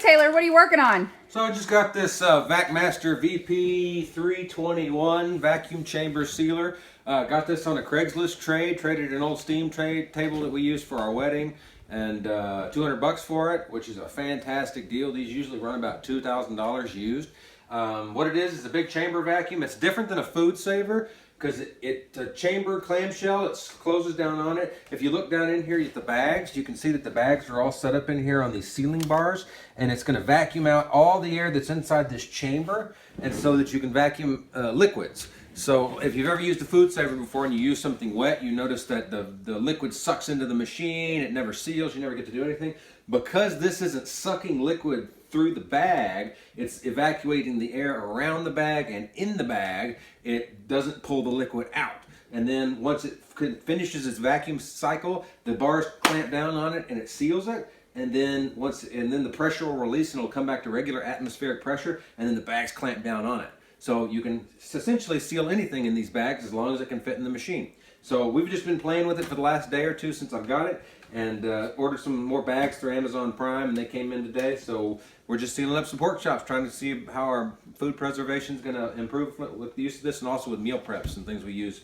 Taylor, what are you working on? So I just got this Vacmaster VP321 vacuum chamber sealer. Got this on a Craigslist traded an old steam table that we used for our wedding, and $200 for it, which is a fantastic deal. These usually run about $2,000 used. What it is a big chamber vacuum. It's different than a food saver because it's a chamber clamshell. It closes down on it. If you look down in here at the bags, you can see that the bags are all set up in here on these sealing bars, and it's going to vacuum out all the air that's inside this chamber, and so that you can vacuum liquids. So if you've ever used a food saver before and you use something wet, you notice that the liquid sucks into the machine. It never seals. You never get to do anything. Because this isn't sucking liquid through the bag, it's evacuating the air around the bag and in the bag. It doesn't pull the liquid out. And then once it finishes its vacuum cycle, the bars clamp down on it and it seals it. And then the pressure will release and it'll come back to regular atmospheric pressure, and then the bags clamp down on it. So you can essentially seal anything in these bags as long as it can fit in the machine. So we've just been playing with it for the last day or two since I've got it, and ordered some more bags through Amazon Prime, and they came in today. So we're just sealing up some pork chops, trying to see how our food preservation is going to improve with the use of this, and also with meal preps and things we use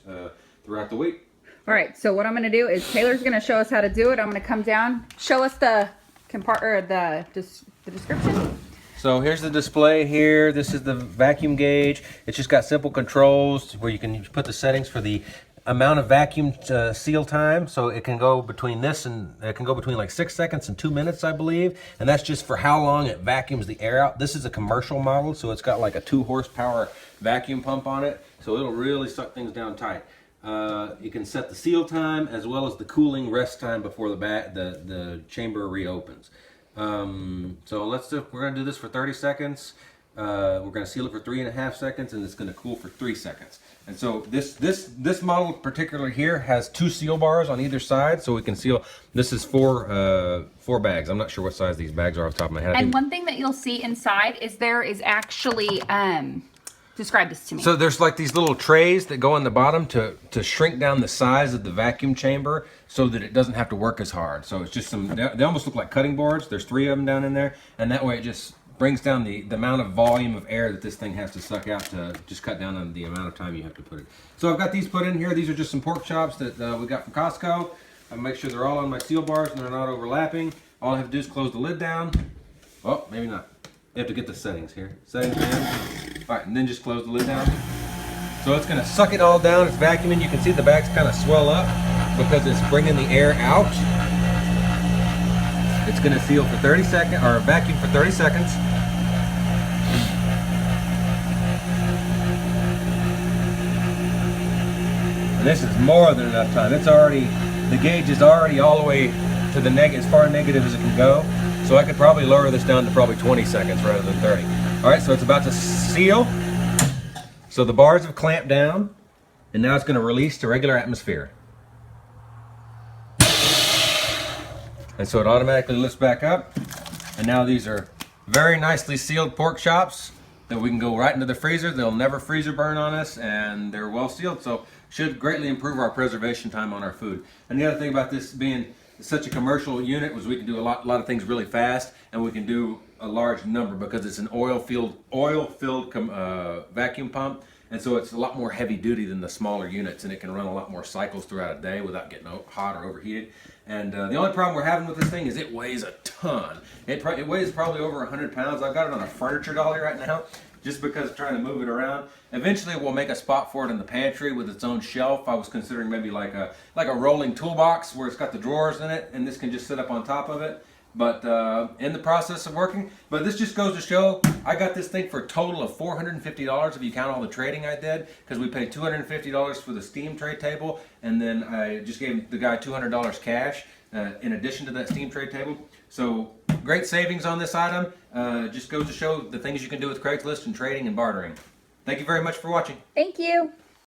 throughout the week. All right, so what I'm going to do is Taylor's going to show us how to do it. I'm going to come down, show us the description. So here's the display here. This is the vacuum gauge. It's just got simple controls where you can put the settings for the amount of vacuum seal time. So it can go between this and it can go between like 6 seconds and 2 minutes, I believe. And that's just for how long it vacuums the air out. This is a commercial model, so it's got like a 2 horsepower vacuum pump on it. So it'll really suck things down tight. You can set the seal time as well as the cooling rest time before the chamber reopens. So we're going to do this for 30 seconds. We're going to seal it for 3.5 seconds, and it's going to cool for 3 seconds. And so this model particular here has 2 seal bars on either side, so we can seal. This is four bags. I'm not sure what size these bags are off the top of my head. And one thing that you'll see inside is there is actually describe this to me. So there's like these little trays that go on the bottom to shrink down the size of the vacuum chamber so that it doesn't have to work as hard. So it's just they almost look like cutting boards. There's 3 of them down in there, and that way it just brings down the amount of volume of air that this thing has to suck out to just cut down on the amount of time you have to put it. So I've got these put in here. These are just some pork chops that we got from Costco. I make sure they're all on my seal bars and they're not overlapping. All I have to do is close the lid down. Oh, maybe not. You have to get the settings here. Settings down. All right, and then just close the lid down. So it's going to suck it all down. It's vacuuming. You can see the bags kind of swell up because it's bringing the air out. It's going to seal for 30 seconds, or vacuum for 30 seconds. And this is more than enough time. The gauge is already all the way to the as far negative as it can go. So I could probably lower this down to probably 20 seconds rather than 30. All right, so it's about to seal. So the bars have clamped down, and now it's going to release to regular atmosphere. And so it automatically lifts back up. And now these are very nicely sealed pork chops that we can go right into the freezer. They'll never freezer burn on us, and they're well sealed, so should greatly improve our preservation time on our food. And the other thing about this being such a commercial unit was we can do a lot of things really fast, and we can do a large number because it's an oil-filled vacuum pump, and so it's a lot more heavy duty than the smaller units, and it can run a lot more cycles throughout a day without getting hot or overheated. And the only problem we're having with this thing is it weighs a ton. It weighs probably over 100 pounds. I've got it on a furniture dolly right now just because I'm trying to move it around. Eventually we'll make a spot for it in the pantry with its own shelf. I was considering maybe like a rolling toolbox where it's got the drawers in it, and this can just sit up on top of it. But in the process of working. But this just goes to show I got this thing for a total of $450 if you count all the trading I did, because we paid $250 for the steam tray table, and then I just gave the guy $200 cash in addition to that steam tray table. So great savings on this item. Just goes to show the things you can do with Craigslist and trading and bartering. Thank you very much for watching. Thank you.